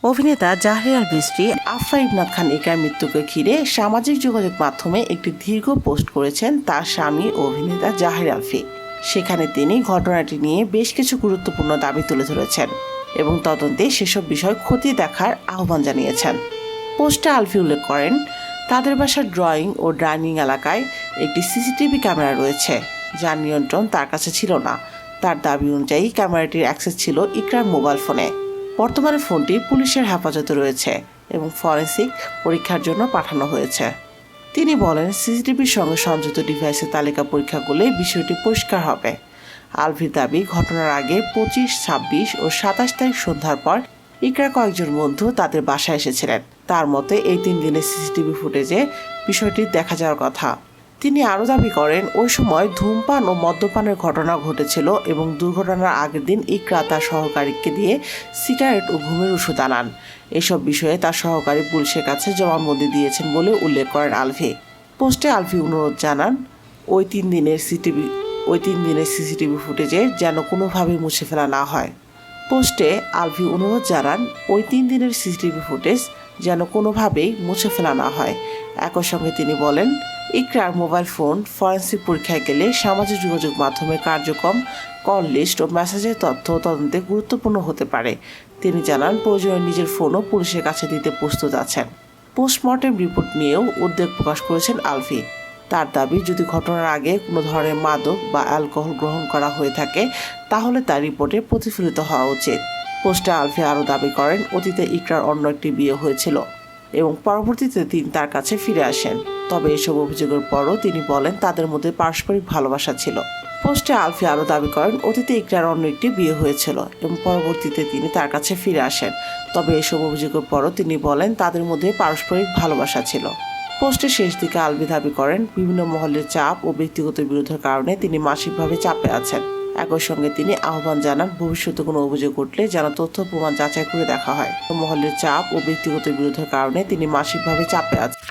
অভিনেতা জাহরিয়ার বৃষ্টি আফরা ইবনাত খান ইকরার মৃত্যুকে ঘিরে সামাজিক যোগাযোগ মাধ্যমে একটি দীর্ঘ পোস্ট করেছেন তার স্বামী অভিনেতা জাহির আলফি। সেখানে তিনি ঘটনাটি নিয়ে বেশ কিছু গুরুত্বপূর্ণ দাবি তুলে ধরেছেন এবং তদন্তে সেসব বিষয় খতিয়ে দেখার আহ্বান জানিয়েছেন। পোস্টে আলফি উল্লেখ করেন, তাদের বাসার ড্রয়িং ও ডাইনিং এলাকায় একটি সিসিটিভি ক্যামেরা রয়েছে, যার নিয়ন্ত্রণ তার কাছে ছিল না। তার দাবি অনুযায়ী ক্যামেরাটির অ্যাক্সেস ছিল ইকরার মোবাইল ফোনে। বর্তমানে ফোনটি পুলিশের হেফাজতে রয়েছে এবং ফরেনসিক পরীক্ষার জন্য পাঠানো হয়েছে। তিনি বলেন, সিসিটিভির সঙ্গে সংযুক্ত ডিভাইসের তালিকা পরীক্ষা করলে বিষয়টি পরিষ্কার হবে। আলভির দাবি, ঘটনার আগে 25, 26 ও 27 তারিখ সন্ধ্যার পর ইকরার কয়েকজন বন্ধু তাদের বাসায় এসেছিলেন। তার মতে এই 3 দিনের সিসিটিভি ফুটেজে বিষয়টি দেখা যাওয়ার কথা। তিনি আরও দাবি করেন, ওই সময় ধূমপান ও মদ্যপানের ঘটনা ঘটেছিল এবং দুর্ঘটনার আগের দিন ইকরা তার সহকারীকে দিয়ে সিগারেট ও ঘুমের ওষুধ আনান। এসব বিষয়ে তার সহকারী পুলিশের কাছে জবানবন্দি দিয়েছেন বলে উল্লেখ করেন আলভি। পোস্টে আলভি অনুরোধ জানান, ওই তিন দিনের সিসিটিভি ফুটেজে যেন কোনোভাবেই মুছে ফেলা না হয়। পোস্টে আলভি অনুরোধ জানান, ওই 3 দিনের সিসিটিভি ফুটেজ যেন কোনোভাবেই মুছে ফেলা না হয়। একই সঙ্গে তিনি বলেন, ইকরার মোবাইল ফোন ফরেনসিক পরীক্ষায় গেলে সামাজিক যোগাযোগ মাধ্যমের কার্যক্রম, কল লিস্ট ও মেসেজের তথ্য তদন্তে গুরুত্বপূর্ণ হতে পারে। তিনি জানান, প্রয়োজনে নিজের ফোনও পুলিশের কাছে দিতে প্রস্তুত আছেন। পোস্টমর্টেম রিপোর্ট নিয়েও উদ্বেগ প্রকাশ করেছেন আলভি। তার দাবি, যদি ঘটনার আগে কোনো ধরনের মাদক বা অ্যালকোহল গ্রহণ করা হয়ে থাকে তাহলে তার রিপোর্টে প্রতিফলিত হওয়া উচিত। পোস্টে আলভি আরও দাবি করেন, অতীতে ইকরার অন্য একটি বিয়ে হয়েছিল এবং পরবর্তীতে তিনি তার কাছে ফিরে আসেন। তবে এসব অভিযোগের পরও তিনি বলেন তাদের মধ্যে পারস্পরিক ভালোবাসা ছিল। পোস্টে আলফি আরও দাবি করেন, অতীতে ইকরার অন্য একটি বিয়ে হয়েছিল এবং পরবর্তীতে তিনি তার কাছে ফিরে আসেন। তবে এসব অভিযোগের পরও তিনি বলেন তাদের মধ্যে পারস্পরিক ভালোবাসা ছিল। পোস্টের শেষ দিকে আলভি দাবি করেন, বিভিন্ন মহলের চাপ ও ব্যক্তিগত বিরোধের কারণে তিনি মানসিকভাবে চাপে আছেন। একই সঙ্গে তিনি আহ্বান জানান, ভবিষ্যতে কোনো অভিযোগ উঠলে যেন তথ্য প্রমাণ যাচাই করে দেখা হয়। মহলের চাপ ও ব্যক্তিগত বিরোধের কারণে তিনি মানসিকভাবে চাপে আছেন।